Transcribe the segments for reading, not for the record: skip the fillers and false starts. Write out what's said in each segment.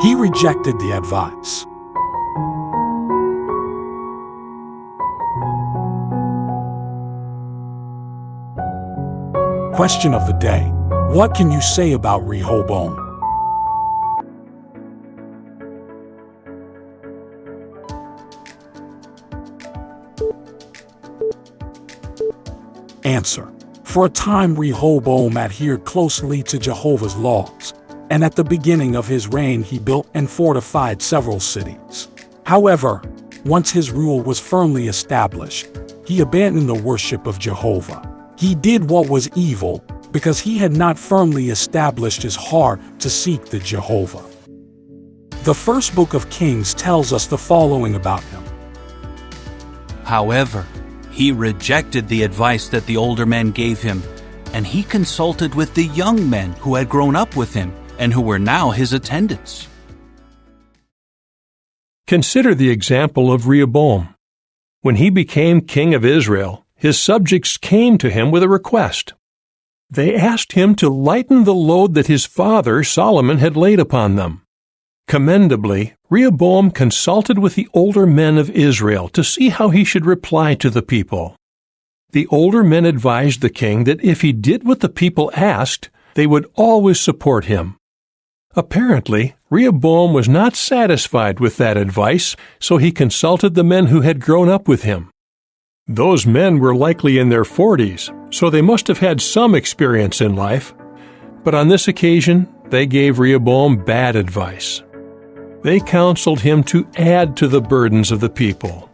He rejected the advice. Question of the day. What can you say about Rehoboam? Answer. For a time Rehoboam adhered closely to Jehovah's laws, and at the beginning of his reign he built and fortified several cities. However, once his rule was firmly established, he abandoned the worship of Jehovah. He did what was evil because he had not firmly established his heart to seek the Jehovah. The first book of Kings tells us the following about him. However, he rejected the advice that the older men gave him, and he consulted with the young men who had grown up with him and who were now his attendants. Consider the example of Rehoboam. When he became king of Israel, his subjects came to him with a request. They asked him to lighten the load that his father Solomon had laid upon them. Commendably, Rehoboam consulted with the older men of Israel to see how he should reply to the people. The older men advised the king that if he did what the people asked, they would always support him. Apparently, Rehoboam was not satisfied with that advice, so he consulted the men who had grown up with him. Those men were likely in their 40s, so they must have had some experience in life. But on this occasion, they gave Rehoboam bad advice. They counseled him to add to the burdens of the people.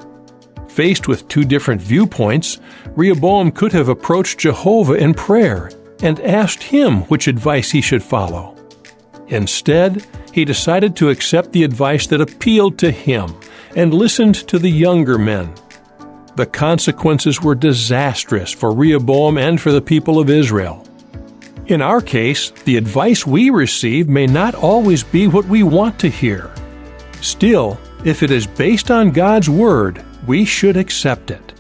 Faced with two different viewpoints, Rehoboam could have approached Jehovah in prayer and asked him which advice he should follow. Instead, he decided to accept the advice that appealed to him and listened to the younger men. The consequences were disastrous for Rehoboam and for the people of Israel. In our case, the advice we receive may not always be what we want to hear. Still, if it is based on God's Word, we should accept it.